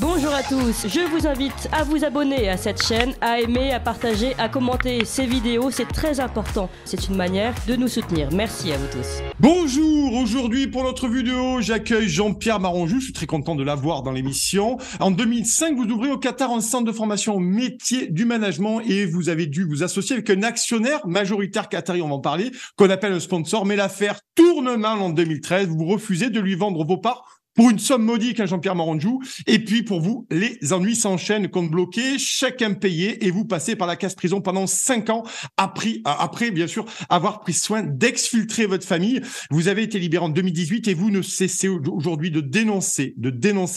Bonjour à tous, je vous invite à vous abonner à cette chaîne, à aimer, à partager, à commenter ces vidéos, c'est très important. C'est une manière de nous soutenir. Merci à vous tous. Bonjour, aujourd'hui pour notre vidéo, j'accueille Jean-Pierre Maronjou, je suis très content de l'avoir dans l'émission. En 2005, vous ouvrez au Qatar un centre de formation au métier du management et vous avez dû vous associer avec un actionnaire majoritaire qatari, on va en parler, qu'on appelle un sponsor, mais l'affaire tourne mal en 2013, vous refusez de lui vendre vos parts pour une somme modique à Jean-Pierre Maronjou. Et puis, pour vous, les ennuis s'enchaînent, compte bloqué, chèque impayé, et vous passez par la case-prison pendant 5 ans, après, bien sûr, avoir pris soin d'exfiltrer votre famille. Vous avez été libéré en 2018 et vous ne cessez aujourd'hui de dénoncer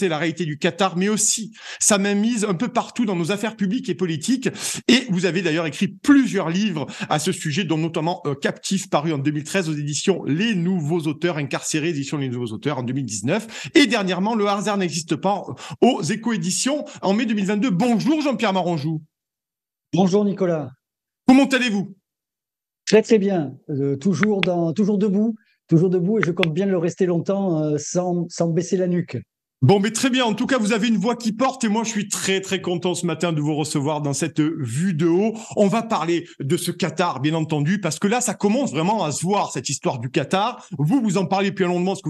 la réalité du Qatar, mais aussi sa mainmise un peu partout dans nos affaires publiques et politiques. Et vous avez d'ailleurs écrit plusieurs livres à ce sujet, dont notamment Captif, paru en 2013 aux éditions Les Nouveaux Auteurs, incarcérés, éditions Les Nouveaux Auteurs en 2019. Et dernièrement, Le hasard n'existe pas aux Éco-éditions en mai 2022. Bonjour Jean-Pierre Maronjou. Bonjour Nicolas. Comment allez-vous? Très très bien. Toujours debout, et je compte bien le rester longtemps sans baisser la nuque. Bon, mais très bien. En tout cas, vous avez une voix qui porte et moi, je suis très, très content ce matin de vous recevoir dans cette vue de haut. On va parler de ce Qatar, bien entendu, parce que là, ça commence vraiment à se voir, cette histoire du Qatar. Vous en parlez depuis longuement, parce que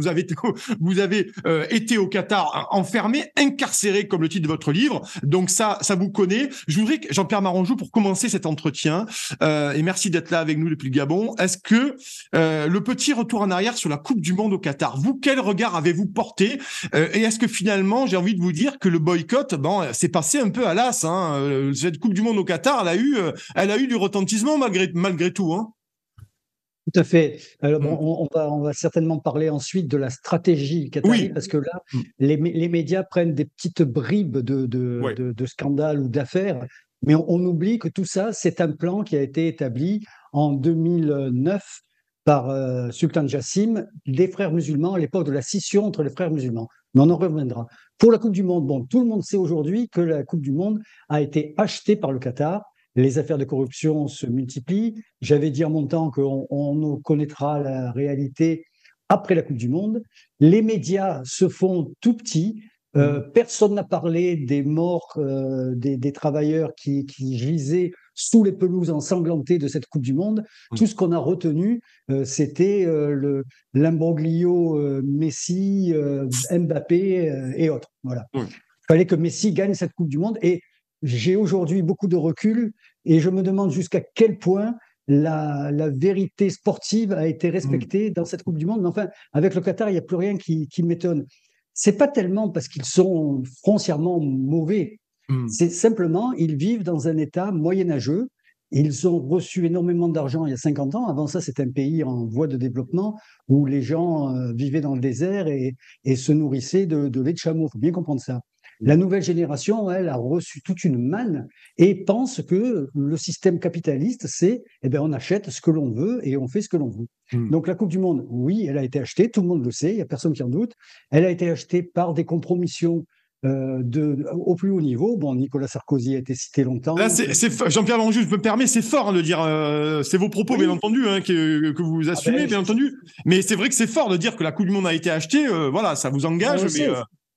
vous avez été au Qatar enfermé, incarcéré, comme le titre de votre livre. Donc ça vous connaît. Je voudrais que Jean-Pierre Maronjou, pour commencer cet entretien, et merci d'être là avec nous depuis le Gabon, est-ce que le petit retour en arrière sur la Coupe du Monde au Qatar, vous, quel regard avez-vous porté et est-ce que finalement, j'ai envie de vous dire que le boycott, c'est passé un peu à l'as. Cette Coupe du Monde au Qatar, elle a eu du retentissement malgré tout. Hein. Tout à fait. Alors, on va certainement parler ensuite de la stratégie qatari, parce que là, les médias prennent des petites bribes de scandales ou d'affaires, mais on oublie que tout ça, c'est un plan qui a été établi en 2009 par Sultan Jassim, des frères musulmans, à l'époque de la scission entre les frères musulmans. Mais on en reviendra. Pour la Coupe du Monde, tout le monde sait aujourd'hui que la Coupe du Monde a été achetée par le Qatar. Les affaires de corruption se multiplient. J'avais dit en mon temps qu'on connaîtra la réalité après la Coupe du Monde. Les médias se font tout petits. Personne n'a parlé des morts des travailleurs qui gisaient sous les pelouses ensanglantées de cette Coupe du Monde. Tout ce qu'on a retenu, c'était l'imbroglio Messi, Mbappé et autres. Voilà. Il fallait que Messi gagne cette Coupe du Monde. Et j'ai aujourd'hui beaucoup de recul et je me demande jusqu'à quel point la vérité sportive a été respectée dans cette Coupe du Monde. Mais enfin, avec le Qatar, il n'y a plus rien qui m'étonne. C'est pas tellement parce qu'ils sont foncièrement mauvais. C'est simplement, ils vivent dans un état moyenâgeux. Ils ont reçu énormément d'argent il y a 50 ans. Avant ça, c'est un pays en voie de développement où les gens vivaient dans le désert et se nourrissaient de lait de chameau. Il faut bien comprendre ça. La nouvelle génération, elle, a reçu toute une manne et pense que le système capitaliste, c'est on achète ce que l'on veut et on fait ce que l'on veut. Donc la Coupe du Monde, oui, elle a été achetée, tout le monde le sait, il n'y a personne qui en doute. Elle a été achetée par des compromissions au plus haut niveau. Bon, Nicolas Sarkozy a été cité longtemps. Là, Jean-Pierre Maronjou, je me permets, c'est fort de dire, c'est vos propos, bien entendu, que vous assumez, bien entendu. Mais c'est vrai que c'est fort de dire que la Coupe du Monde a été achetée. Voilà, ça vous engage, mais.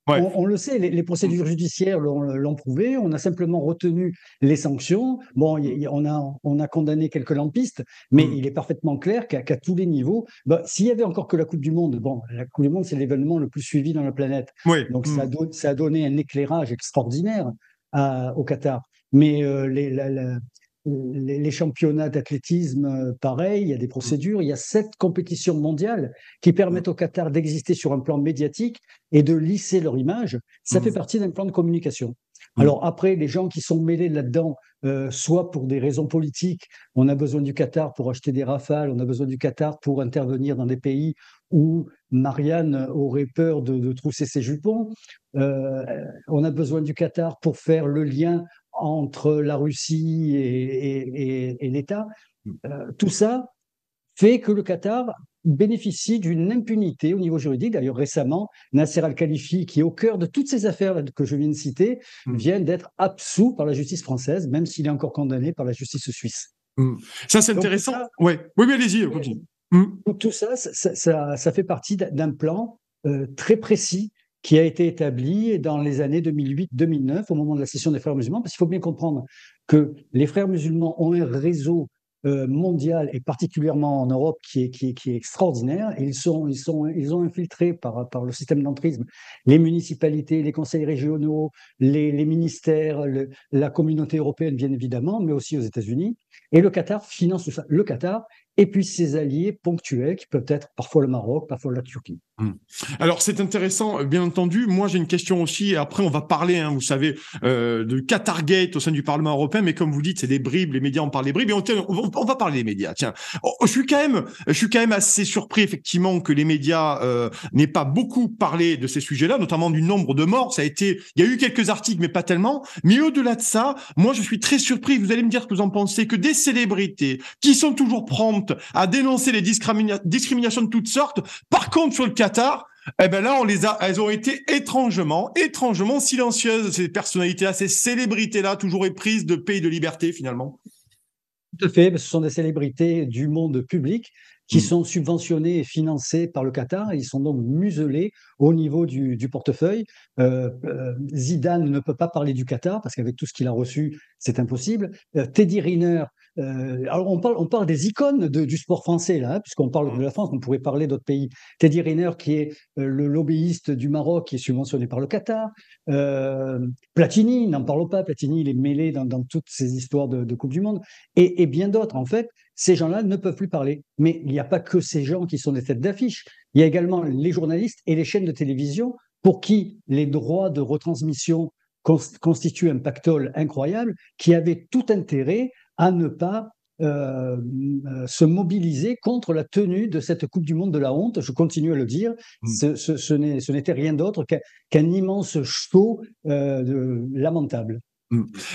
On le sait, les procédures judiciaires l'ont prouvé. On a simplement retenu les sanctions. Bon, on a condamné quelques lampistes, mais il est parfaitement clair qu'à tous les niveaux, s'il y avait encore que la Coupe du Monde, la Coupe du Monde, c'est l'événement le plus suivi dans la planète. Donc ça a donné un éclairage extraordinaire au Qatar. Mais les championnats d'athlétisme, pareil, il y a des procédures. Il y a 7 compétitions mondiales qui permettent au Qatar d'exister sur un plan médiatique et de lisser leur image. Ça fait partie d'un plan de communication. Alors après, les gens qui sont mêlés là-dedans, soit pour des raisons politiques, on a besoin du Qatar pour acheter des Rafales, on a besoin du Qatar pour intervenir dans des pays où Marianne aurait peur de trousser ses jupons, on a besoin du Qatar pour faire le lien entre la Russie et l'État. Tout ça fait que le Qatar bénéficie d'une impunité au niveau juridique. D'ailleurs, récemment, Nasser Al-Khalifi, qui est au cœur de toutes ces affaires que je viens de citer, vient d'être absous par la justice française, même s'il est encore condamné par la justice suisse. Ça, c'est intéressant. Oui, allez-y, continue. Tout ça fait partie d'un plan très précis qui a été établi dans les années 2008-2009, au moment de la scission des frères musulmans, parce qu'il faut bien comprendre que les frères musulmans ont un réseau mondial et particulièrement en Europe qui est extraordinaire. Et ils ont infiltré par le système d'entrisme les municipalités, les conseils régionaux, les ministères, la communauté européenne bien évidemment, mais aussi aux États-Unis. Et le Qatar finance tout ça. Le Qatar et puis ses alliés ponctuels qui peuvent être parfois le Maroc, parfois la Turquie. Alors c'est intéressant, bien entendu. Moi j'ai une question aussi, et après on va parler, vous savez, de Qatargate au sein du Parlement européen, mais comme vous dites, c'est des bribes, les médias en parlent des bribes, et on va parler des médias. Tiens, je suis quand même assez surpris effectivement que les médias n'aient pas beaucoup parlé de ces sujets-là, notamment du nombre de morts. Il y a eu quelques articles, mais pas tellement. Mais au-delà de ça, moi je suis très surpris. Vous allez me dire ce que vous en pensez, que des célébrités qui sont toujours promptes à dénoncer les discriminations de toutes sortes, par contre sur le Qatar, eh ben là, elles ont été étrangement silencieuses, ces personnalités-là, ces célébrités-là, toujours éprises de paix et de liberté, finalement. Tout à fait, ce sont des célébrités du monde public qui sont subventionnés et financés par le Qatar. Ils sont donc muselés au niveau du portefeuille. Zidane ne peut pas parler du Qatar parce qu'avec tout ce qu'il a reçu, c'est impossible. Teddy Riner, alors on parle des icônes du sport français là, puisqu'on parle de la France, on pourrait parler d'autres pays. Teddy Riner, qui est le lobbyiste du Maroc, qui est subventionné par le Qatar. Platini, n'en parlons pas. Platini, il est mêlé dans toutes ces histoires de Coupe du Monde et bien d'autres. En fait, ces gens-là ne peuvent plus parler. Mais il n'y a pas que ces gens qui sont des têtes d'affiche. Il y a également les journalistes et les chaînes de télévision pour qui les droits de retransmission constituent un pactole incroyable, qui avaient tout intérêt à ne pas se mobiliser contre la tenue de cette Coupe du Monde de la honte. Je continue à le dire, ce n'était rien d'autre qu'un immense show lamentable.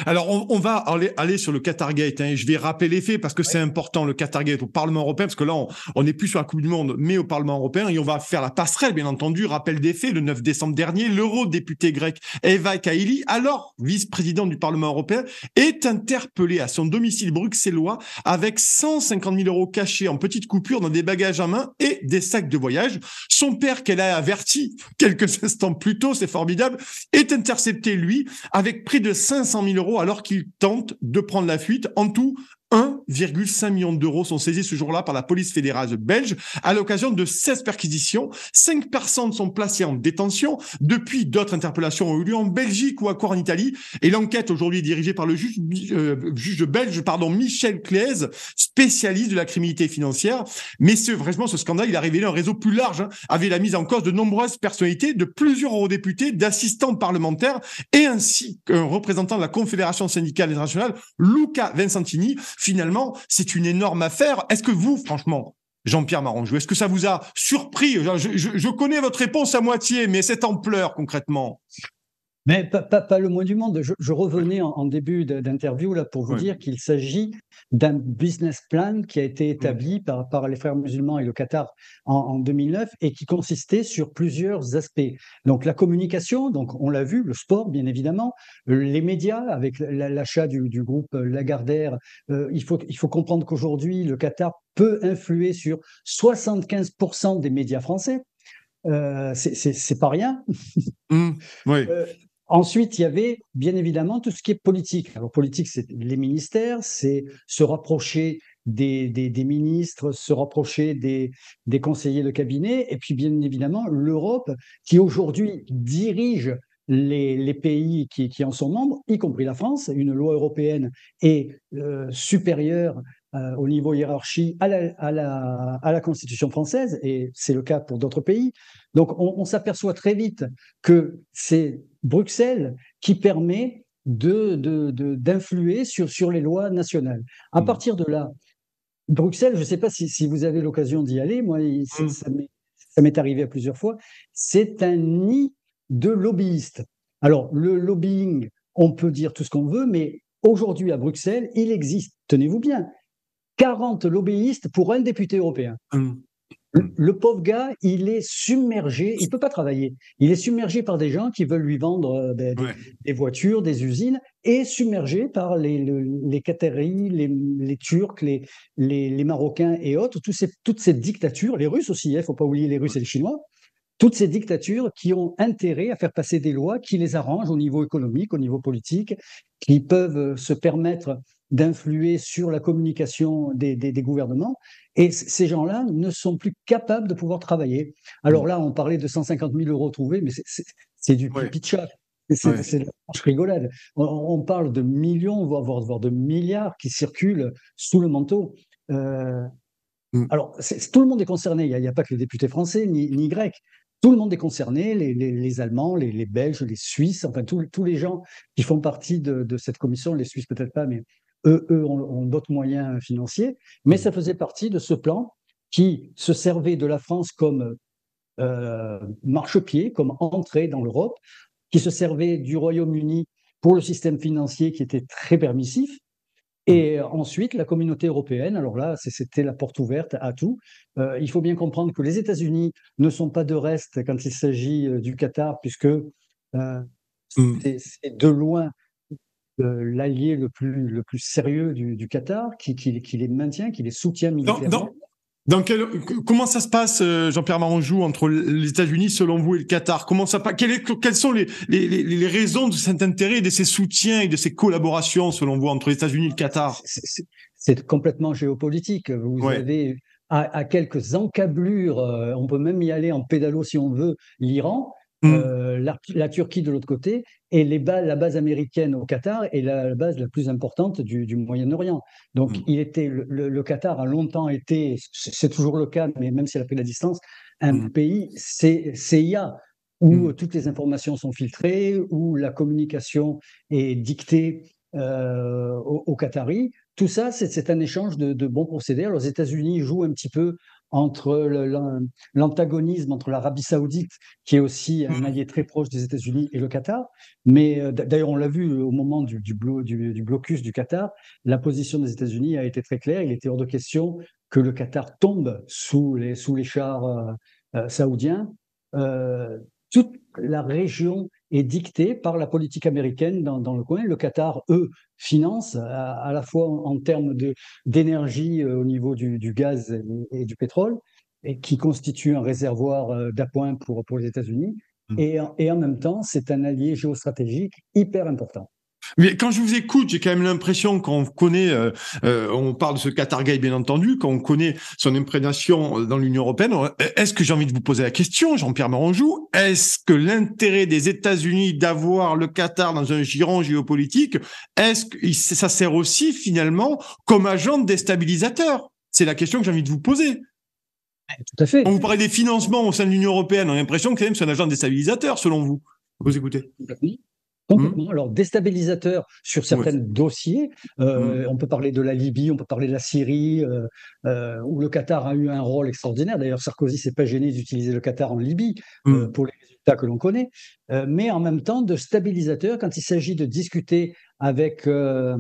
Alors, on va aller sur le Qatargate, et je vais rappeler les faits parce que c'est important, le Qatargate au Parlement européen, parce que là, on n'est plus sur la Coupe du Monde, mais au Parlement européen, et on va faire la passerelle, bien entendu. Rappel des faits, le 9 décembre dernier, l'eurodéputé grec Eva Kaili, alors vice-présidente du Parlement européen, est interpellée à son domicile bruxellois avec 150 000 € cachés en petites coupures dans des bagages à main et des sacs de voyage. Son père, qu'elle a averti quelques instants plus tôt, c'est formidable, est intercepté, lui, avec près de 500 000 € alors qu'il tente de prendre la fuite. En tout, 1,5 million d'euros sont saisis ce jour-là par la police fédérale belge à l'occasion de 16 perquisitions. 5 personnes sont placées en détention. Depuis, d'autres interpellations ont eu lieu en Belgique ou encore en Italie. Et l'enquête aujourd'hui est dirigée par le juge belge, Michel Claes, spécialiste de la criminalité financière. Mais vraiment, ce scandale, il a révélé un réseau plus large, avait la mise en cause de nombreuses personnalités, de plusieurs eurodéputés, d'assistants parlementaires et ainsi qu'un représentant de la Confédération syndicale internationale, Luca Vincentini. Finalement, c'est une énorme affaire. Est-ce que vous, franchement, Jean-Pierre Maranjou, est-ce que ça vous a surpris ? Je connais votre réponse à moitié, mais cette ampleur, concrètement. Mais pas le moins du monde. Je revenais en début d'interview là pour vous dire qu'il s'agit d'un business plan qui a été établi par les frères musulmans et le Qatar en 2009 et qui consistait sur plusieurs aspects. Donc la communication, donc on l'a vu, le sport bien évidemment, les médias avec l'achat du groupe Lagardère. Il faut comprendre qu'aujourd'hui le Qatar peut influer sur 75% des médias français. C'est pas rien. Oui. Ensuite, il y avait bien évidemment tout ce qui est politique. Alors, politique, c'est les ministères, c'est se rapprocher des ministres, se rapprocher des conseillers de cabinet, et puis bien évidemment l'Europe qui aujourd'hui dirige les pays qui en sont membres, y compris la France. Une loi européenne est supérieure au niveau hiérarchie à la Constitution française, et c'est le cas pour d'autres pays. Donc on s'aperçoit très vite que c'est Bruxelles qui permet d'influer sur les lois nationales. À partir de là, Bruxelles, je ne sais pas si vous avez l'occasion d'y aller, moi ça m'est arrivé à plusieurs fois, c'est un nid de lobbyistes. Alors le lobbying, on peut dire tout ce qu'on veut, mais aujourd'hui à Bruxelles, il existe, tenez-vous bien, 40 lobbyistes pour un député européen. Le pauvre gars, il est submergé, il ne peut pas travailler. Il est submergé par des gens qui veulent lui vendre des voitures, des usines, et submergé par les Qataris, les Turcs, les Marocains et autres, toutes ces dictatures, les Russes aussi, il ne faut pas oublier les Russes et les Chinois, toutes ces dictatures qui ont intérêt à faire passer des lois qui les arrangent au niveau économique, au niveau politique, qui peuvent se permettre d'influer sur la communication des gouvernements. Et ces gens-là ne sont plus capables de pouvoir travailler. Alors là, on parlait de 150 000 euros trouvés, mais c'est du pipi de chat. C'est de la franche rigolade. On parle de millions, voire de milliards qui circulent sous le manteau. Alors, tout le monde est concerné. Il n'y a pas que les députés français ni grecs. Tout le monde est concerné, les Allemands, les Belges, les Suisses, enfin tous les gens qui font partie de cette commission, les Suisses peut-être pas, mais eux ont d'autres moyens financiers. Mais ça faisait partie de ce plan qui se servait de la France comme marchepied, comme entrée dans l'Europe, qui se servait du Royaume-Uni pour le système financier qui était très permissif. Et ensuite, la communauté européenne, alors là, c'était la porte ouverte à tout. Il faut bien comprendre que les États-Unis ne sont pas de reste quand il s'agit du Qatar, puisque c'est de loin l'allié le plus sérieux du Qatar, qui les maintient, qui les soutient militairement. Comment ça se passe, Jean-Pierre Maranjou, entre les États-Unis, selon vous, et le Qatar? Quelles sont les raisons de cet intérêt, de ces soutiens et de ces collaborations, selon vous, entre les États-Unis et le Qatar? C'est complètement géopolitique. Vous avez à quelques encablures, on peut même y aller en pédalo si on veut, l'Iran, la Turquie de l'autre côté, et la base américaine au Qatar est la base la plus importante du Moyen-Orient. Donc, le Qatar a longtemps été, c'est toujours le cas, mais même s'il a pris la distance, un pays CIA où toutes les informations sont filtrées, où la communication est dictée aux Qataris. Tout ça, c'est un échange de bons procédés. Alors, les États-Unis jouent un petit peu entre l'antagonisme entre l'Arabie Saoudite, qui est aussi un allié très proche des États-Unis, et le Qatar. Mais d'ailleurs, on l'a vu au moment du blocus du Qatar, la position des États-Unis a été très claire. Il était hors de question que le Qatar tombe sous les chars saoudiens. Toute la région est dictée par la politique américaine dans le coin. Le Qatar, eux, finance à la fois en termes d'énergie au niveau du gaz et du pétrole, et qui constitue un réservoir d'appoint pour les États-Unis. Et en même temps, c'est un allié géostratégique hyper important. Mais quand je vous écoute, j'ai quand même l'impression qu'on connaît, on parle de ce Qatar Gate bien entendu, qu'on connaît son imprégnation dans l'Union européenne. Est-ce que j'ai envie de vous poser la question, Jean-Pierre Maranjou, est-ce que l'intérêt des États-Unis d'avoir le Qatar dans un giron géopolitique, est-ce que ça sert aussi finalement comme agent déstabilisateur? C'est la question que j'ai envie de vous poser. Tout à fait. Quand vous parlez des financements au sein de l'Union européenne, on a l'impression que c'est un agent déstabilisateur, selon vous. Vous écoutez? Complètement. Alors, déstabilisateur sur certains dossiers. On peut parler de la Libye, on peut parler de la Syrie, où le Qatar a eu un rôle extraordinaire. D'ailleurs, Sarkozy s'est pas gêné d'utiliser le Qatar en Libye pour les résultats que l'on connaît. Mais en même temps, de stabilisateur quand il s'agit de discuter avec la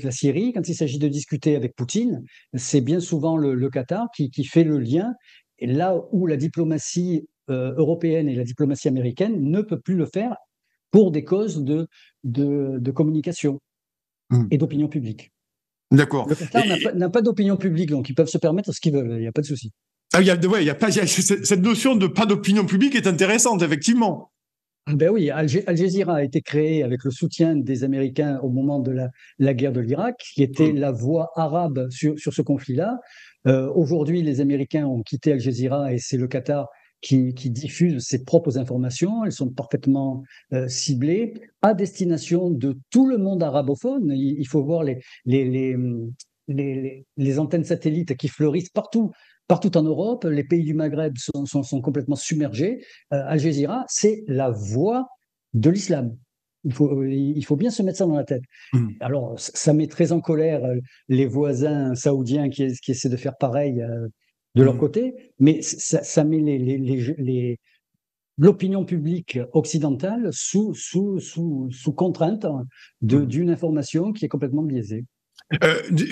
Syrie, quand il s'agit de discuter avec Poutine, c'est bien souvent le Qatar qui fait le lien. Et là où la diplomatie européenne et la diplomatie américaine ne peut plus le faire, pour des causes de communication et d'opinion publique. D'accord. Le Qatar n'a pas d'opinion publique, donc ils peuvent se permettre ce qu'ils veulent, il n'y a pas de souci. Cette notion de pas d'opinion publique est intéressante, effectivement. Ben oui, Al Jazeera a été créé avec le soutien des Américains au moment de la guerre de l'Irak, qui était la voix arabe sur ce conflit-là. Aujourd'hui, les Américains ont quitté Al Jazeera et c'est le Qatar qui diffuse ses propres informations. Elles sont parfaitement ciblées à destination de tout le monde arabophone. Il faut voir les antennes satellites qui fleurissent partout en Europe. Les pays du Maghreb sont complètement submergés. Al Jazeera, c'est la voix de l'islam. Il faut bien se mettre ça dans la tête. Alors, ça met très en colère les voisins saoudiens qui essaient de faire pareil de leur côté, mais ça met l'opinion publique occidentale sous contrainte d'une information qui est complètement biaisée.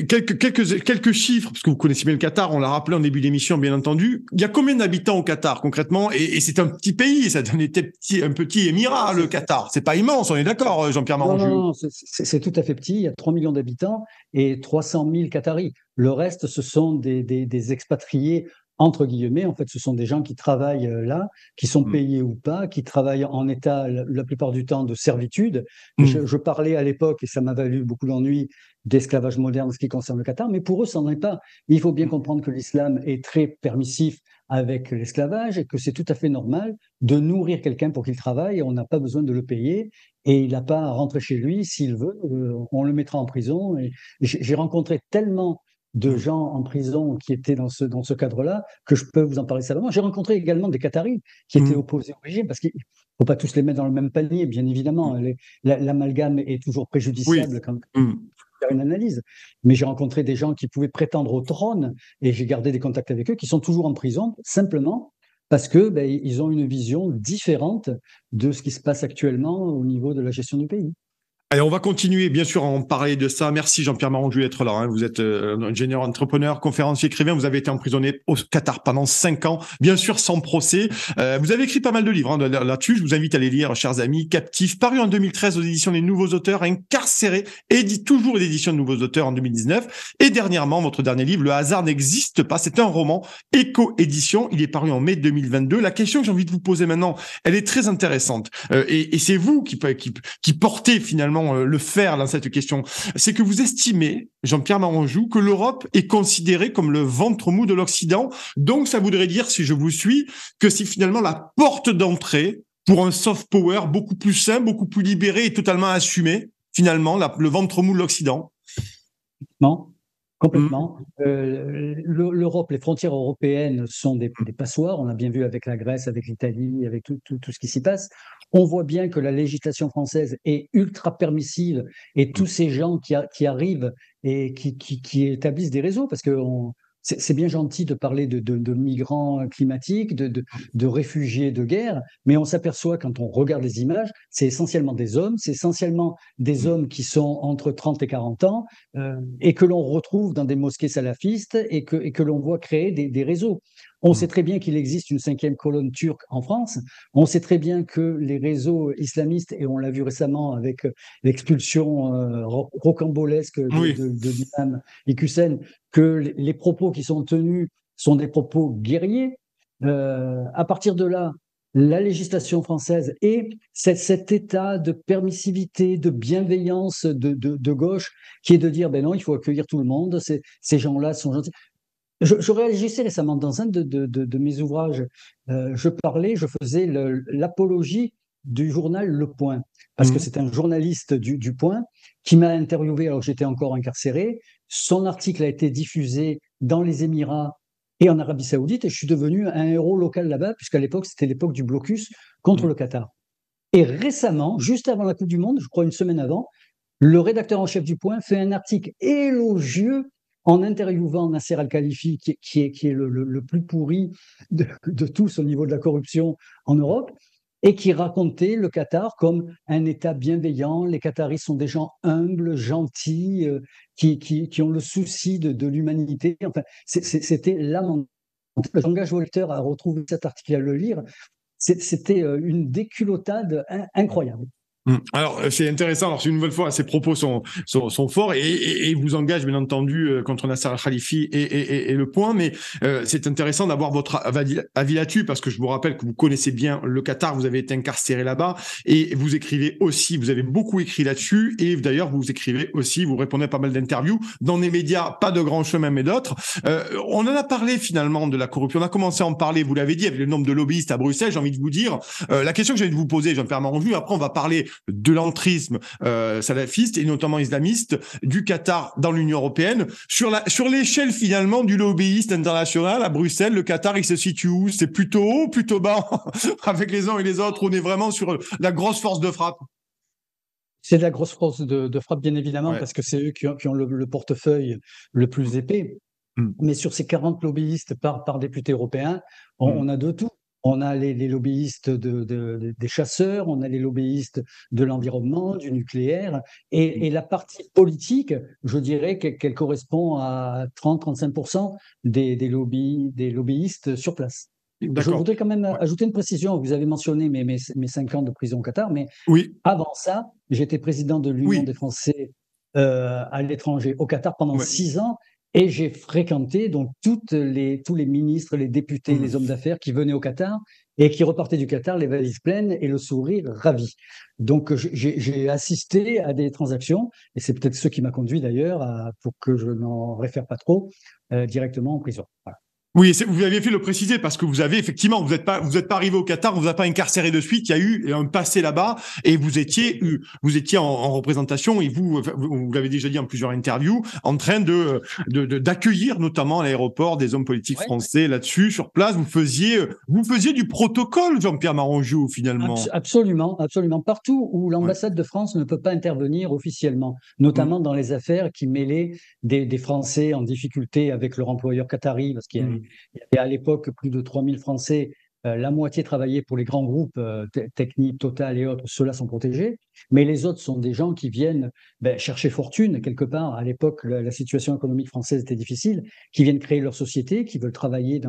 Quelques chiffres, parce que vous connaissez bien le Qatar, on l'a rappelé en début d'émission, bien entendu. Il y a combien d'habitants au Qatar, concrètement? Et c'est un petit pays, un petit émirat, le Qatar. C'est pas immense, on est d'accord, Jean-Pierre Maranjou? Non, c'est tout à fait petit. Il y a 3 millions d'habitants et 300 000 Qataris. Le reste, ce sont des expatriés entre guillemets, en fait, ce sont des gens qui travaillent là, qui sont payés ou pas, qui travaillent en état, la plupart du temps, de servitude. Je parlais à l'époque, et ça m'a valu beaucoup d'ennuis, d'esclavage moderne en ce qui concerne le Qatar, mais pour eux, ça n'en est pas. Il faut bien comprendre que l'islam est très permissif avec l'esclavage et que c'est tout à fait normal de nourrir quelqu'un pour qu'il travaille et on n'a pas besoin de le payer et il n'a pas à rentrer chez lui s'il veut, on le mettra en prison. Et j'ai rencontré tellement de gens en prison qui étaient dans ce cadre-là que je peux vous en parler savamment. J'ai rencontré également des Qataris qui étaient opposés au régime parce qu'il ne faut pas tous les mettre dans le même panier, bien évidemment. L'amalgame est toujours préjudiciable quand faire une analyse. Mais j'ai rencontré des gens qui pouvaient prétendre au trône et j'ai gardé des contacts avec eux qui sont toujours en prison, simplement parce que ils ont une vision différente de ce qui se passe actuellement au niveau de la gestion du pays. Allez, on va continuer, bien sûr, à en parler de ça. Merci Jean-Pierre Marangeau d'être là. Hein. Vous êtes ingénieur, entrepreneur, conférencier, écrivain. Vous avez été emprisonné au Qatar pendant 5 ans, bien sûr, sans procès. Vous avez écrit pas mal de livres là-dessus. Je vous invite à les lire, chers amis. Captif, paru en 2013 aux éditions des Nouveaux Auteurs, Incarcéré, toujours l'édition de Nouveaux Auteurs en 2019. Et dernièrement, votre dernier livre, Le hasard n'existe pas. C'est un roman, éco-édition. Il est paru en mai 2022. La question que j'ai envie de vous poser maintenant, elle est très intéressante. Et c'est vous qui portez finalement le faire dans cette question, c'est que vous estimez, Jean-Pierre Marangeau, que l'Europe est considérée comme le ventre mou de l'Occident. Donc, ça voudrait dire, si je vous suis, que c'est finalement la porte d'entrée pour un soft power beaucoup plus sain, beaucoup plus libéré et totalement assumé, finalement, le ventre mou de l'Occident. Non. Complètement. L'Europe, les frontières européennes sont des passoires. On a bien vu avec la Grèce, avec l'Italie, avec tout ce qui s'y passe. On voit bien que la législation française est ultra permissive et tous ces gens qui arrivent et qui établissent des réseaux, parce que c'est bien gentil de parler de migrants climatiques, de réfugiés de guerre, mais on s'aperçoit quand on regarde les images, c'est essentiellement des hommes, qui sont entre 30 et 40 ans et que l'on retrouve dans des mosquées salafistes et que l'on voit créer des réseaux. On sait très bien qu'il existe une 5e colonne turque en France. On sait très bien que les réseaux islamistes, et on l'a vu récemment avec l'expulsion rocambolesque de l'imam Iqiyoussen, que les propos qui sont tenus sont des propos guerriers. À partir de là, la législation française et cet état de permissivité, de bienveillance de gauche, qui est de dire, ben non, il faut accueillir tout le monde, ces gens-là sont gentils. Je réagissais récemment dans un de mes ouvrages, je faisais l'apologie du journal Le Point, parce que c'est un journaliste du Point qui m'a interviewé alors que j'étais encore incarcéré. Son article a été diffusé dans les Émirats et en Arabie Saoudite, et je suis devenu un héros local là-bas, puisqu'à l'époque, c'était l'époque du blocus contre le Qatar. Et récemment, juste avant la Coupe du Monde, je crois une semaine avant, le rédacteur en chef du Point fait un article élogieux en interviewant Nasser Al-Khalifi, qui est le plus pourri de tous au niveau de la corruption en Europe, et qui racontait le Qatar comme un État bienveillant. Les Qataris sont des gens humbles, gentils, qui ont le souci de l'humanité. Enfin, c'était lamentable. J'engage vos lecteurs à retrouver cet article et à le lire. C'était une déculottade incroyable. Alors, c'est intéressant. Alors, une nouvelle fois, ces propos sont forts et vous engagent, bien entendu, contre Nasser Al-Khalifi et Le Point. Mais c'est intéressant d'avoir votre avis là-dessus, parce que je vous rappelle que vous connaissez bien le Qatar. Vous avez été incarcéré là-bas et vous écrivez aussi. Vous avez beaucoup écrit là-dessus et d'ailleurs, vous écrivez aussi. Vous répondez à pas mal d'interviews dans les médias, pas de Grand Chemin, mais d'autres. On en a parlé finalement de la corruption. On a commencé à en parler. Vous l'avez dit, avec le nombre de lobbyistes à Bruxelles. J'ai envie de vous dire la question que j'ai envie de vous poser, Jean-Pierre Marangeau. Après, on va parler de l'entrisme salafiste et notamment islamiste du Qatar dans l'Union européenne. Sur l'échelle finalement du lobbyiste international à Bruxelles, le Qatar, il se situe où? C'est plutôt haut, plutôt bas avec les uns et les autres? On est vraiment sur la grosse force de frappe. C'est de la grosse force de frappe, bien évidemment, parce que c'est eux qui ont le portefeuille le plus épais. Mais sur ces 40 lobbyistes par député européen, on a de tout. On a les lobbyistes des chasseurs, on a les lobbyistes de l'environnement, du nucléaire, et la partie politique, je dirais qu'elle correspond à 30-35% des lobbyistes sur place. Je voudrais quand même ajouter une précision. Vous avez mentionné mes 5 ans de prison au Qatar, mais avant ça, j'étais président de l'Union des Français à l'étranger au Qatar pendant 6 ans. Et j'ai fréquenté donc tous les ministres, les députés, les hommes d'affaires qui venaient au Qatar et qui repartaient du Qatar les valises pleines et le sourire ravi. Donc j'ai assisté à des transactions et c'est peut-être ce qui m'a conduit d'ailleurs pour que je n'en réfère pas trop, directement en prison. Voilà. Oui, vous aviez fait le préciser parce que vous avez effectivement, vous êtes pas arrivé au Qatar, on vous a pas incarcéré de suite. Il y a eu un passé là-bas et vous étiez en représentation et vous l'avez déjà dit en plusieurs interviews, en train d'accueillir notamment à l'aéroport des hommes politiques français là-dessus sur place. Vous faisiez du protocole, Jean-Pierre Maranjou, finalement. Absolument. Partout où l'ambassade de France ne peut pas intervenir officiellement, notamment dans les affaires qui mêlaient des Français en difficulté avec leur employeur qatari, parce qu'il y avait à l'époque plus de 3000 Français, la moitié travaillaient pour les grands groupes Technip, Total et autres, ceux-là sont protégés, mais les autres sont des gens qui viennent chercher fortune quelque part. À l'époque, la situation économique française était difficile, qui viennent créer leur société, qui veulent travailler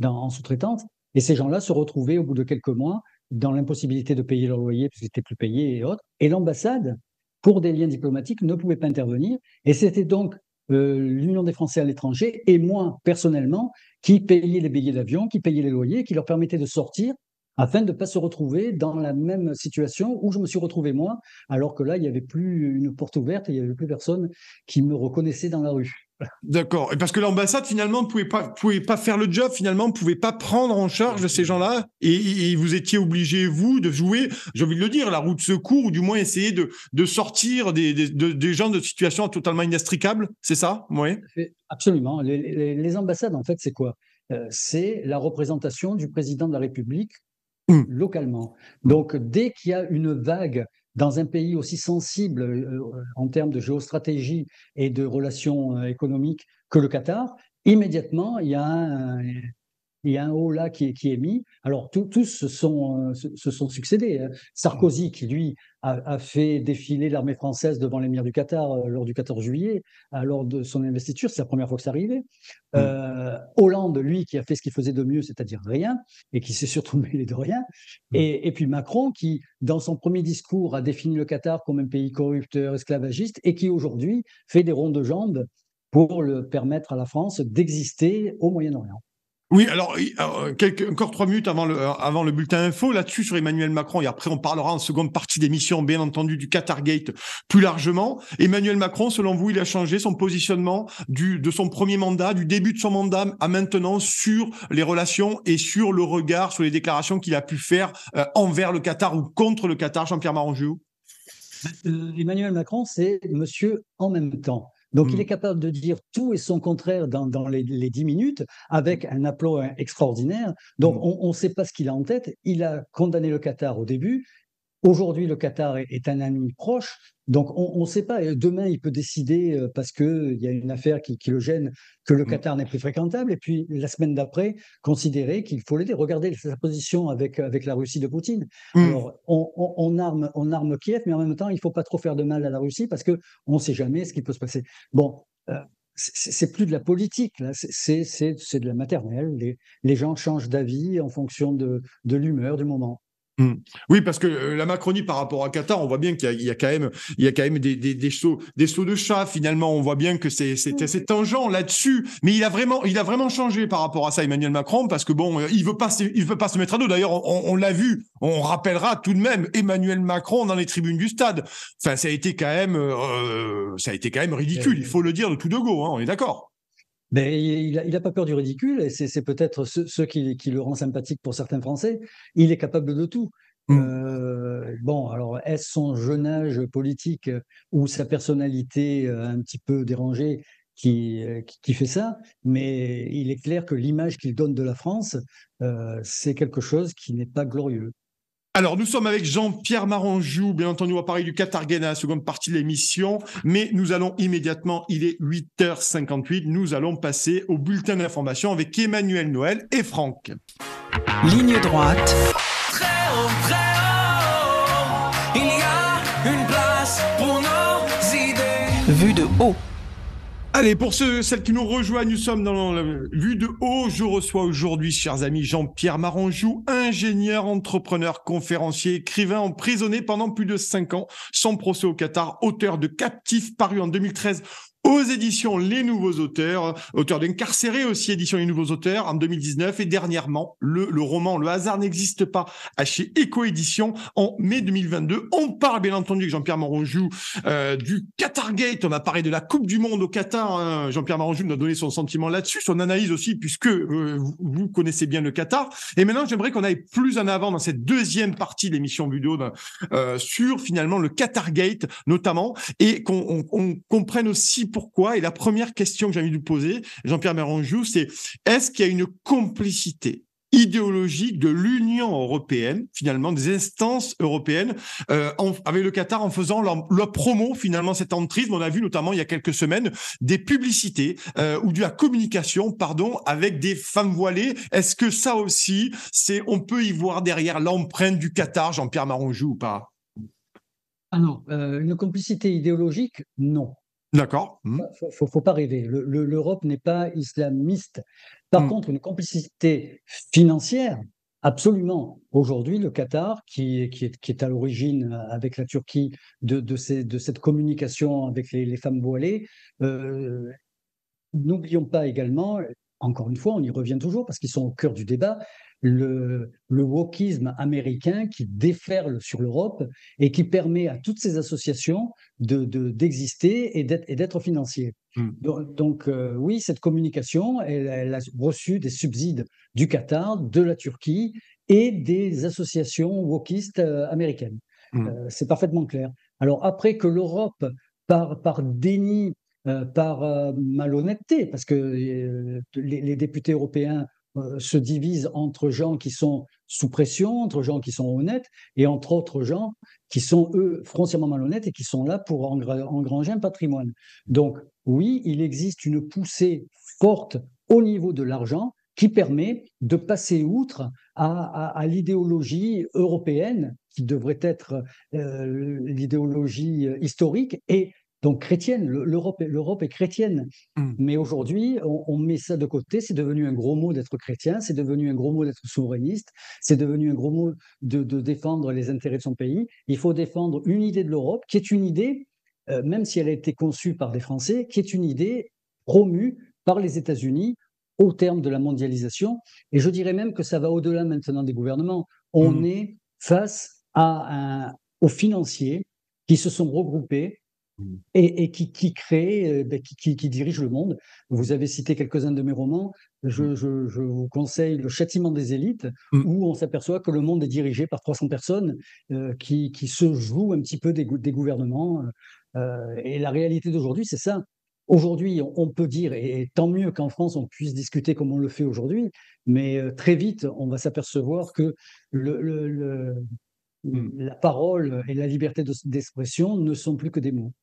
en sous-traitance, et ces gens-là se retrouvaient au bout de quelques mois dans l'impossibilité de payer leur loyer parce qu'ils n'étaient plus payés et autres, et l'ambassade, pour des liens diplomatiques, ne pouvait pas intervenir, et c'était donc l'Union des Français à l'étranger et moi, personnellement, qui payait les billets d'avion, qui payait les loyers, qui leur permettait de sortir afin de ne pas se retrouver dans la même situation où je me suis retrouvé moi, alors que là, il n'y avait plus une porte ouverte et il n'y avait plus personne qui me reconnaissait dans la rue. D'accord. Et parce que l'ambassade, finalement, ne pouvait pas faire le job, finalement, ne pouvait pas prendre en charge ces gens-là. Et vous étiez obligé, vous, de jouer, j'ai envie de le dire, la roue de secours, ou du moins essayer de sortir des gens de situations totalement inextricables. C'est ça? Oui. Absolument. Les ambassades, en fait, c'est quoi? C'est la représentation du président de la République localement. Donc, dès qu'il y a une vague dans un pays aussi sensible en termes de géostratégie et de relations économiques que le Qatar, immédiatement, il y a un haut là qui est mis. Alors, tous se sont succédés. Sarkozy, qui lui a fait défiler l'armée française devant l'émir du Qatar lors du 14 juillet, lors de son investiture, c'est la première fois que ça arrivait. Hollande, lui, qui a fait ce qu'il faisait de mieux, c'est-à-dire rien, et qui s'est surtout mêlé de rien. Et puis Macron, qui, dans son premier discours, a défini le Qatar comme un pays corrupteur, esclavagiste, et qui aujourd'hui fait des ronds de jambes pour permettre à la France d'exister au Moyen-Orient. Oui, alors encore 3 minutes avant le bulletin info là-dessus sur Emmanuel Macron, et après on parlera en seconde partie d'émission bien entendu du Qatargate plus largement. Emmanuel Macron, selon vous, il a changé son positionnement de son premier mandat, du début de son mandat à maintenant sur les relations et sur le regard, sur les déclarations qu'il a pu faire envers le Qatar ou contre le Qatar, Jean-Pierre Maranjou? Emmanuel Macron, c'est monsieur en même temps. Donc, il est capable de dire tout et son contraire dans les 10 minutes avec un aplomb extraordinaire. Donc, on ne sait pas ce qu'il a en tête. Il a condamné le Qatar au début. Aujourd'hui, le Qatar est un ami proche. Donc, on ne sait pas. Demain, il peut décider, parce qu'il y a une affaire qui le gêne, que le Qatar n'est plus fréquentable. Et puis, la semaine d'après, considérer qu'il faut l'aider. Regardez sa position avec la Russie de Poutine. Alors, on arme Kiev, mais en même temps, il ne faut pas trop faire de mal à la Russie parce qu'on ne sait jamais ce qui peut se passer. Bon, c'est plus de la politique, là. C'est de la maternelle. Les gens changent d'avis en fonction de l'humeur du moment. Oui, parce que la Macronie par rapport à Qatar, on voit bien qu'il y a quand même des sauts de chat. Finalement, on voit bien que c'est assez tangent là-dessus. Mais il a vraiment changé par rapport à ça, Emmanuel Macron, parce que bon, il veut pas se mettre à dos. D'ailleurs, on l'a vu. On rappellera tout de même Emmanuel Macron dans les tribunes du stade. Enfin, ça a été quand même ridicule. Il faut le dire de tout de go. On est d'accord. Il n'a pas peur du ridicule, et c'est peut-être ce qui le rend sympathique pour certains Français. Il est capable de tout. Bon, alors, est-ce son jeune âge politique ou sa personnalité un petit peu dérangée qui fait ça? Mais il est clair que l'image qu'il donne de la France, c'est quelque chose qui n'est pas glorieux. Alors, nous sommes avec Jean-Pierre Maranjou, bien entendu, on va parler du Qatargate à la seconde partie de l'émission, mais nous allons immédiatement, il est 8h58, nous allons passer au bulletin d'information avec Emmanuel Noël et Franck. Ligne droite. Très haut, il y a une place pour nos idées. Vue de haut. Allez, pour celles qui nous rejoignent, nous sommes dans la vue de haut. Je reçois aujourd'hui, chers amis, Jean-Pierre Maranjou, ingénieur, entrepreneur, conférencier, écrivain, emprisonné pendant plus de 5 ans, sans procès au Qatar, auteur de Captif, paru en 2013 aux aux éditions Les Nouveaux Auteurs, auteur d'Incarcéré aussi, édition Les Nouveaux Auteurs en 2019, et dernièrement le roman Le hasard n'existe pas chez Éco-Édition en mai 2022. On parle bien entendu avec Jean-Pierre Maronjou du Qatargate, on a parlé de la Coupe du Monde au Qatar, hein. Jean-Pierre Maronjou nous a donné son sentiment là-dessus, son analyse aussi, puisque vous connaissez bien le Qatar. Et maintenant, j'aimerais qu'on aille plus en avant dans cette deuxième partie de l'émission vidéo sur finalement le Qatargate notamment, et qu'on comprenne aussi pourquoi. Et la première question que j'ai envie de vous poser, Jean-Pierre Maronjou, c'est est-ce qu'il y a une complicité idéologique de l'Union européenne, finalement, des instances européennes, avec le Qatar en faisant leur promo, finalement, cet entrisme. On a vu notamment il y a quelques semaines des publicités ou de la communication, avec des femmes voilées. Est-ce que ça aussi, on peut y voir derrière l'empreinte du Qatar, Jean-Pierre Maronjou, ou pas? Ah non, une complicité idéologique, non. D'accord. Faut pas rêver. L'Europe n'est pas islamiste. Par contre, une complicité financière, absolument. Aujourd'hui, le Qatar, qui est à l'origine avec la Turquie de cette communication avec les femmes voilées, n'oublions pas également, encore une fois, on y revient toujours parce qu'ils sont au cœur du débat, le wokisme américain qui déferle sur l'Europe et qui permet à toutes ces associations d'exister et d'être financiers. Donc oui, cette communication, elle a reçu des subsides du Qatar, de la Turquie et des associations wokistes américaines. C'est parfaitement clair. Alors après que l'Europe, par déni, par malhonnêteté, parce que les députés européens se divisent entre gens qui sont sous pression, entre gens qui sont honnêtes, et entre autres gens qui sont, eux, foncièrement malhonnêtes et qui sont là pour engranger un patrimoine. Donc, oui, il existe une poussée forte au niveau de l'argent qui permet de passer outre à l'idéologie européenne, qui devrait être l'idéologie historique, et donc chrétienne. L'Europe est chrétienne. Mais aujourd'hui, on met ça de côté. C'est devenu un gros mot d'être chrétien, c'est devenu un gros mot d'être souverainiste, c'est devenu un gros mot de défendre les intérêts de son pays. Il faut défendre une idée de l'Europe, qui est une idée, même si elle a été conçue par des Français, qui est une idée promue par les États-Unis au terme de la mondialisation. Et je dirais même que ça va au-delà maintenant des gouvernements. On est face aux financiers qui se sont regroupés et qui crée, qui dirige le monde. Vous avez cité quelques-uns de mes romans. Je vous conseille Le Châtiment des élites, où on s'aperçoit que le monde est dirigé par 300 personnes qui se jouent un petit peu des gouvernements. Et la réalité d'aujourd'hui, c'est ça. Aujourd'hui, on peut dire, et tant mieux qu'en France, on puisse discuter comme on le fait aujourd'hui, mais très vite, on va s'apercevoir que la parole et la liberté d'expression ne sont plus que des mots.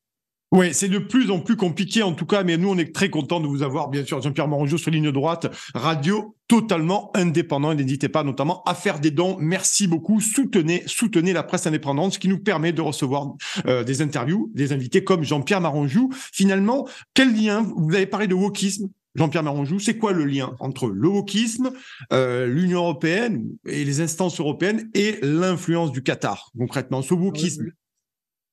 Oui, c'est de plus en plus compliqué en tout cas, mais nous on est très contents de vous avoir, bien sûr, Jean-Pierre Maronjou sur Ligne Droite, radio totalement indépendant. Et n'hésitez pas notamment à faire des dons. Merci beaucoup. Soutenez la presse indépendante, ce qui nous permet de recevoir des interviews, des invités comme Jean-Pierre Maronjou. Finalement, quel lien, vous avez parlé de wokisme, Jean-Pierre Maronjou, c'est quoi le lien entre le wokisme, l'Union européenne et les instances européennes et l'influence du Qatar, concrètement, ce wokisme?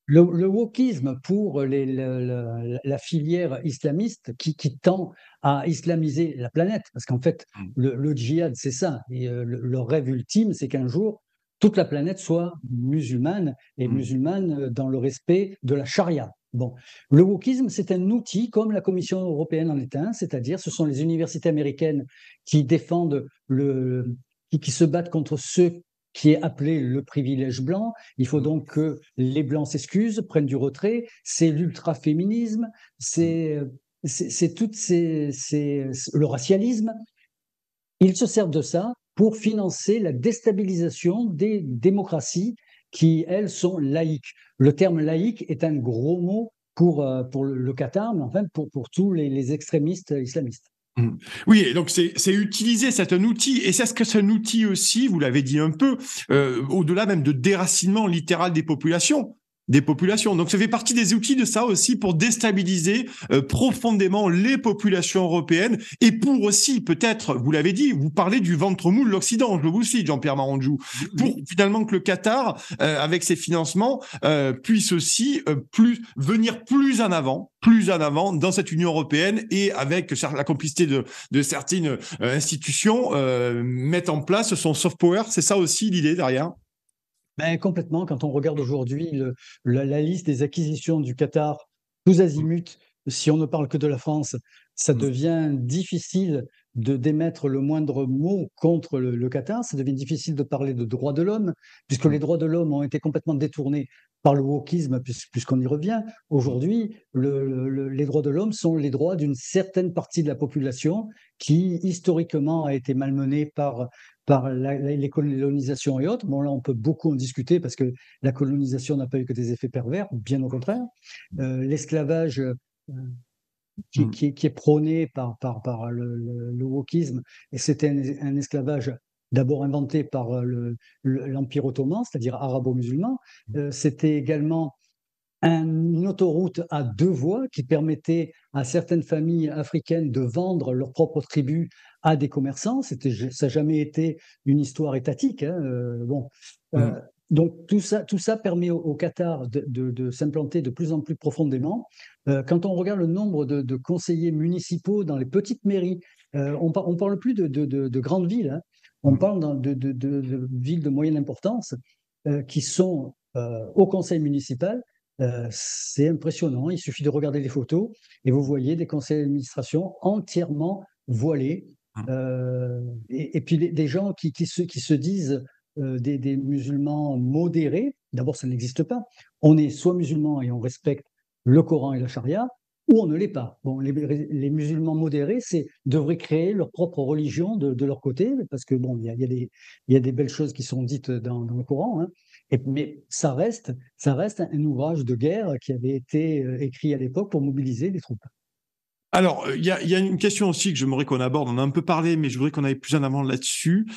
Le wokisme pour la filière islamiste qui tend à islamiser la planète, parce qu'en fait, le djihad, c'est ça. Et leur rêve ultime, c'est qu'un jour, toute la planète soit musulmane, et musulmane dans le respect de la charia. Bon. Le wokisme, c'est un outil comme la Commission européenne en est un, c'est-à-dire ce sont les universités américaines qui défendent qui se battent contre ceux qui est appelé le privilège blanc. Il faut donc que les blancs s'excusent, prennent du retrait. C'est l'ultra-féminisme, c'est le racialisme. Ils se servent de ça pour financer la déstabilisation des démocraties qui, elles, sont laïques. Le terme laïque est un gros mot pour le Qatar, mais enfin pour tous les extrémistes islamistes. Oui, et donc c'est utilisé, c'est un outil, et c'est ce que c'est un outil aussi, vous l'avez dit un peu, au-delà même de déracinement littéral des populations. des populations. Donc ça fait partie des outils de ça aussi pour déstabiliser profondément les populations européennes et pour aussi peut-être, vous l'avez dit, vous parlez du ventre mou de l'Occident, je vous le cite Jean-Pierre Marandjou, pour finalement que le Qatar, avec ses financements, puisse aussi venir plus en avant dans cette Union européenne et avec la complicité de certaines institutions, mettre en place son soft power. C'est ça aussi l'idée derrière? Ben, complètement. Quand on regarde aujourd'hui la liste des acquisitions du Qatar, tous azimuts, si on ne parle que de la France, ça devient difficile de d'émettre le moindre mot contre le Qatar. Ça devient difficile de parler de droits de l'homme, puisque les droits de l'homme ont été complètement détournés par le wokisme, puisqu'on y revient. Aujourd'hui, les droits de l'homme sont les droits d'une certaine partie de la population qui, historiquement, a été malmenée par les colonisations et autres. Bon, là, on peut beaucoup en discuter parce que la colonisation n'a pas eu que des effets pervers, bien au contraire. L'esclavage qui est prôné par le wokisme, et c'était un esclavage d'abord inventé par l'Empire ottoman, c'est-à-dire arabo-musulman. C'était également une autoroute à 2 voies qui permettait à certaines familles africaines de vendre leurs propres tribus à des commerçants. Ça n'a jamais été une histoire étatique. Donc tout ça permet au Qatar de s'implanter de plus en plus profondément. Quand on regarde le nombre de conseillers municipaux dans les petites mairies, on ne parle plus de grandes villes, hein. On parle de villes de moyenne importance qui sont au conseil municipal. C'est impressionnant, il suffit de regarder les photos et vous voyez des conseils d'administration entièrement voilés, et puis des gens qui se disent des musulmans modérés. D'abord, ça n'existe pas. On est soit musulman et on respecte le Coran et la charia, ou on ne l'est pas. Bon, les musulmans modérés devraient créer leur propre religion de leur côté, parce que bon, il y a des belles choses qui sont dites dans le Coran, hein. Mais ça reste un ouvrage de guerre qui avait été écrit à l'époque pour mobiliser les troupes. Alors, il y a une question aussi que j'aimerais qu'on aborde. On a un peu parlé, mais je voudrais qu'on aille plus en avant là-dessus.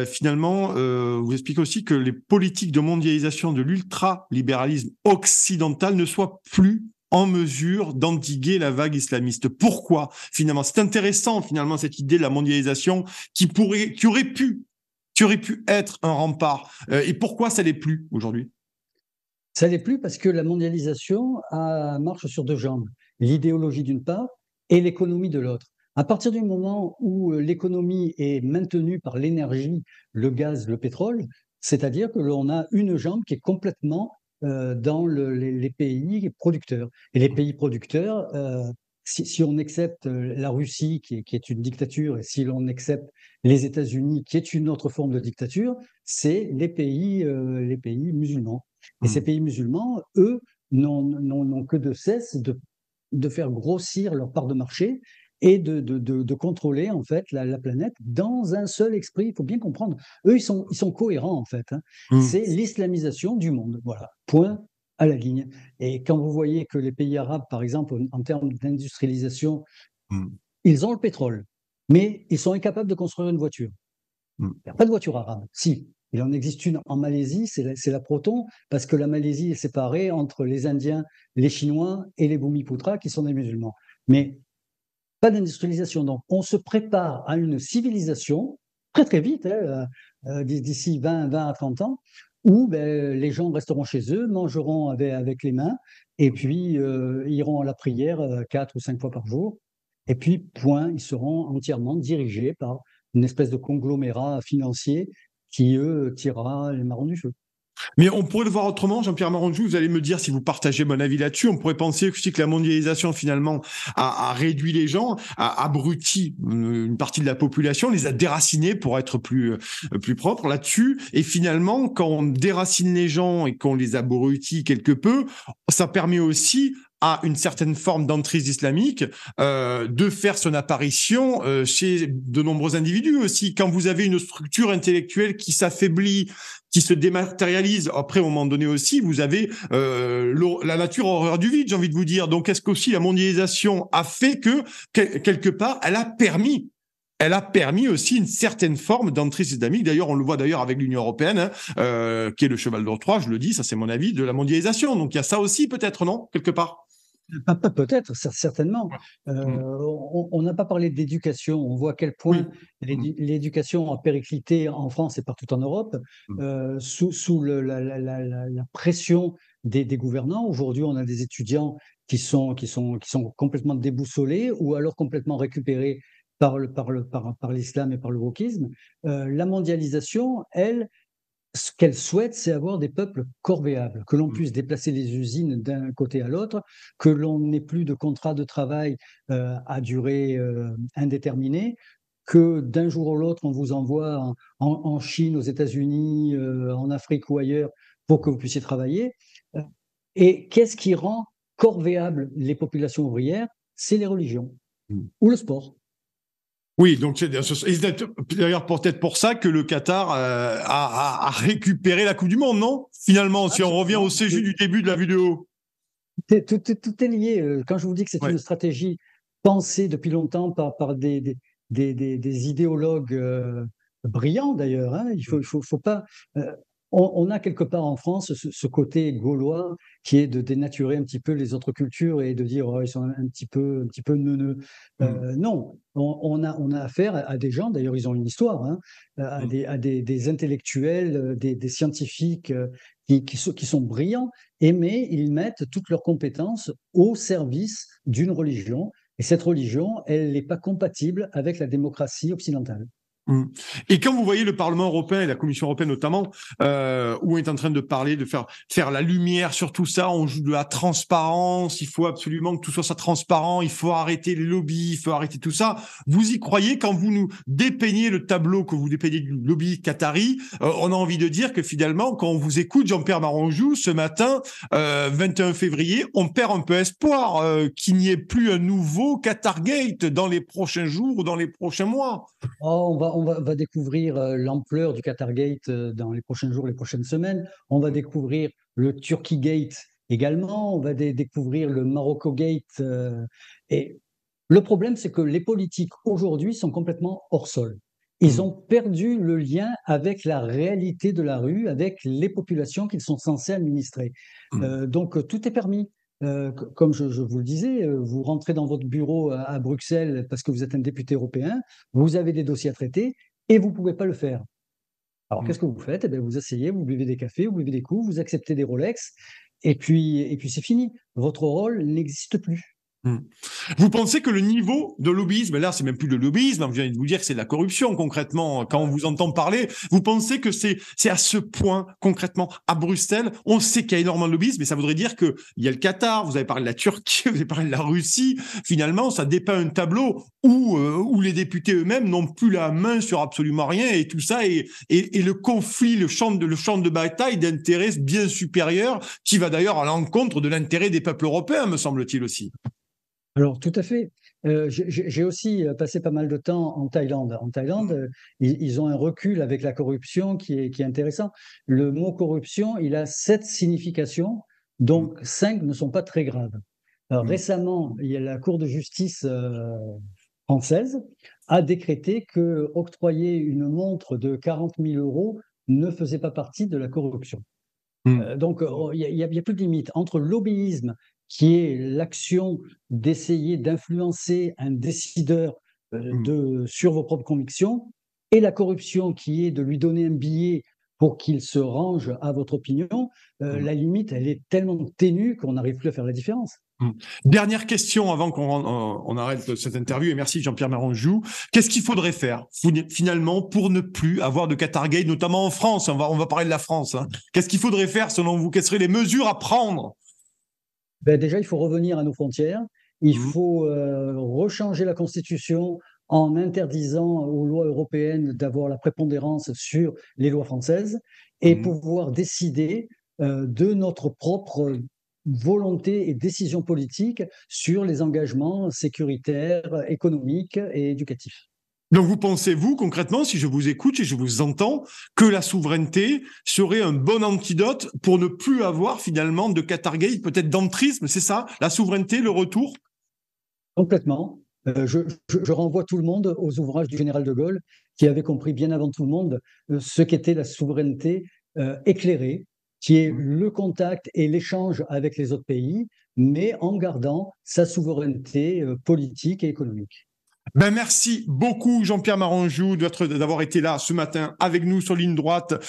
Finalement, vous expliquez aussi que les politiques de mondialisation de l'ultralibéralisme occidental ne soient plus en mesure d'endiguer la vague islamiste. Pourquoi, finalement? C'est intéressant, finalement, cette idée de la mondialisation qui aurait pu être un rempart. Et pourquoi ça l'est plus aujourd'hui? Ça l'est plus parce que la mondialisation marche sur 2 jambes. L'idéologie d'une part et l'économie de l'autre. À partir du moment où l'économie est maintenue par l'énergie, le gaz, le pétrole, c'est-à-dire que l'on a une jambe qui est complètement dans les pays producteurs. Et les pays producteurs, si on accepte la Russie, qui est une dictature, et si l'on accepte les États-Unis, qui est une autre forme de dictature, c'est les pays musulmans. Et ces pays musulmans, eux, n'ont que de cesse de faire grossir leur part de marché et de contrôler en fait la planète dans un seul esprit. Il faut bien comprendre. Eux, ils sont cohérents en fait, hein. C'est l'islamisation du monde. Voilà. Point à la ligne. Et quand vous voyez que les pays arabes, par exemple, en termes d'industrialisation, ils ont le pétrole, mais ils sont incapables de construire une voiture. Il n'y a pas de voiture arabe. Si, il en existe une en Malaisie, c'est la Proton, parce que la Malaisie est séparée entre les Indiens, les Chinois et les Bumiputras, qui sont des musulmans. Mais pas d'industrialisation. Donc, on se prépare à une civilisation très très vite, d'ici 20 à 30 ans, où les gens resteront chez eux, mangeront avec les mains, et puis iront à la prière 4 ou 5 fois par jour. Et puis, point, ils seront entièrement dirigés par une espèce de conglomérat financier qui, eux, tirera les marrons du feu. Mais on pourrait le voir autrement, Jean-Pierre Marandjou, vous allez me dire si vous partagez mon avis là-dessus. On pourrait penser aussi que la mondialisation, finalement, a réduit les gens, a abruti une partie de la population, les a déracinés pour être plus propre là-dessus. Et finalement, quand on déracine les gens et qu'on les abrutit quelque peu, ça permet aussi à une certaine forme d'emprise islamique de faire son apparition chez de nombreux individus aussi. Quand vous avez une structure intellectuelle qui s'affaiblit, qui se dématérialise, après, au moment donné aussi, vous avez la nature horreur du vide, j'ai envie de vous dire. Donc, est-ce qu'aussi la mondialisation a fait que, quelque part, elle a permis elle a permis aussi une certaine forme d'entrisme islamique. D'ailleurs, on le voit d'ailleurs avec l'Union européenne, qui est le cheval de Troie, je le dis, ça c'est mon avis, de la mondialisation. Donc il y a ça aussi peut-être, non, quelque part? Peut-être, certainement. On n'a pas parlé d'éducation. On voit à quel point l'éducation a périclité en France et partout en Europe, sous la pression des gouvernants. Aujourd'hui, on a des étudiants qui sont complètement déboussolés ou alors complètement récupérés par l'islam et par le wokisme. La mondialisation, elle, ce qu'elle souhaite, c'est avoir des peuples corvéables, que l'on puisse déplacer les usines d'un côté à l'autre, que l'on n'ait plus de contrat de travail à durée indéterminée, que d'un jour à l'autre, on vous envoie en Chine, aux États-Unis, en Afrique ou ailleurs, pour que vous puissiez travailler. Et qu'est-ce qui rend corvéables les populations ouvrières? C'est les religions ou le sport. Oui, donc c'est d'ailleurs peut-être pour ça que le Qatar a récupéré la Coupe du Monde, non? Finalement, si on revient au CJ du début de la vidéo. Tout est lié. Quand je vous dis que c'est une stratégie pensée depuis longtemps par des idéologues brillants d'ailleurs, hein, il faut pas. On a quelque part en France ce côté gaulois qui est de dénaturer un petit peu les autres cultures et de dire ils sont un petit peu neuneux. Non, on a affaire à des gens, d'ailleurs ils ont une histoire, hein, à des intellectuels, des scientifiques qui sont brillants, mais ils mettent toutes leurs compétences au service d'une religion. Et cette religion, elle n'est pas compatible avec la démocratie occidentale. Et quand vous voyez le Parlement européen et la Commission européenne notamment, où on est en train de parler, de faire la lumière sur tout ça, on joue de la transparence, il faut absolument que tout soit transparent, il faut arrêter les lobbies, il faut arrêter tout ça. Vous y croyez quand vous nous dépeignez le tableau que vous dépeignez du lobby qatari? On a envie de dire que finalement, quand on vous écoute, Jean-Pierre Maranjou, ce matin, 21 février, on perd un peu espoir qu'il n'y ait plus un nouveau Qatargate dans les prochains jours ou dans les prochains mois. On va découvrir l'ampleur du Qatargate dans les prochains jours, les prochaines semaines. On va découvrir le Turkeygate également. On va découvrir le Maroccogate. Et le problème, c'est que les politiques aujourd'hui sont complètement hors sol. Ils ont perdu le lien avec la réalité de la rue, avec les populations qu'ils sont censés administrer. Donc tout est permis. Comme je vous le disais, vous rentrez dans votre bureau à Bruxelles parce que vous êtes un député européen, vous avez des dossiers à traiter et vous ne pouvez pas le faire. Alors qu'est-ce que vous faites? Eh bien, vous asseyez, vous buvez des cafés, vous buvez des coups, vous acceptez des Rolex et puis c'est fini. Votre rôle n'existe plus. Vous pensez que le niveau de lobbyisme, là c'est même plus de lobbyisme, je viens de vous dire que c'est de la corruption concrètement, quand on vous entend parler, vous pensez que c'est à ce point concrètement à Bruxelles, on sait qu'il y a énormément de lobbyisme, mais ça voudrait dire qu'il y a le Qatar, vous avez parlé de la Turquie, vous avez parlé de la Russie, finalement ça dépeint un tableau où les députés eux-mêmes n'ont plus la main sur absolument rien et tout ça, et le conflit, le champ de bataille d'intérêts bien supérieur, qui va d'ailleurs à l'encontre de l'intérêt des peuples européens, me semble-t-il aussi. Alors, tout à fait. J'ai aussi passé pas mal de temps en Thaïlande. En Thaïlande, ils ont un recul avec la corruption qui est intéressant. Le mot corruption, il a 7 significations, donc 5 ne sont pas très graves. Alors, récemment, il y a la Cour de justice française a décrété que octroyer une montre de 40 000 € ne faisait pas partie de la corruption. Donc, il y a plus de limite entre lobbyisme, qui est l'action d'essayer d'influencer un décideur sur vos propres convictions, et la corruption qui est de lui donner un billet pour qu'il se range à votre opinion. La limite, elle est tellement ténue qu'on n'arrive plus à faire la différence. Dernière question avant qu'on arrête cette interview, et merci Jean-Pierre Maranjou. Qu'est-ce qu'il faudrait faire finalement pour ne plus avoir de Qatargate, notamment en France? On va parler de la France. Hein. Qu'est-ce qu'il faudrait faire selon vous? Quelles seraient les mesures à prendre? Déjà, il faut revenir à nos frontières. Il faut rechanger la Constitution en interdisant aux lois européennes d'avoir la prépondérance sur les lois françaises et pouvoir décider de notre propre volonté et décision politique sur les engagements sécuritaires, économiques et éducatifs. Donc vous pensez, vous, concrètement, si je vous écoute et je vous entends, que la souveraineté serait un bon antidote pour ne plus avoir finalement de Qatargate, peut-être d'entrisme, c'est ça? La souveraineté, le retour? Complètement. Je renvoie tout le monde aux ouvrages du général de Gaulle, qui avait compris bien avant tout le monde ce qu'était la souveraineté éclairée, qui est le contact et l'échange avec les autres pays, mais en gardant sa souveraineté politique et économique. Ben merci beaucoup Jean-Pierre Maranjou d'avoir été là ce matin avec nous sur Ligne Droite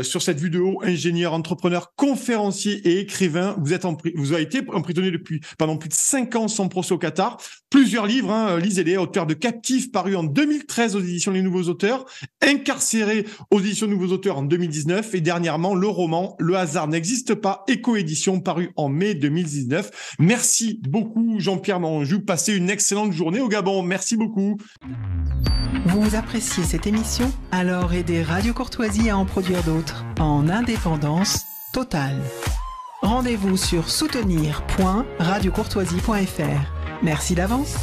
sur cette vidéo. Ingénieur, entrepreneur, conférencier et écrivain. Vous avez été emprisonné pendant plus de 5 ans sans procès au Qatar. Plusieurs livres, lisez-les. Auteur de Captif, paru en 2013 aux éditions Les Nouveaux Auteurs. Incarcéré aux éditions Nouveaux Auteurs en 2019. Et dernièrement, le roman Le hasard n'existe pas, éco-édition, paru en mai 2019. Merci beaucoup Jean-Pierre Maranjou. Passez une excellente journée au Gabon. Merci beaucoup. Vous appréciez cette émission? Alors aidez Radio Courtoisie à en produire d'autres en indépendance totale. Rendez-vous sur soutenir.radiocourtoisie.fr. Merci d'avance.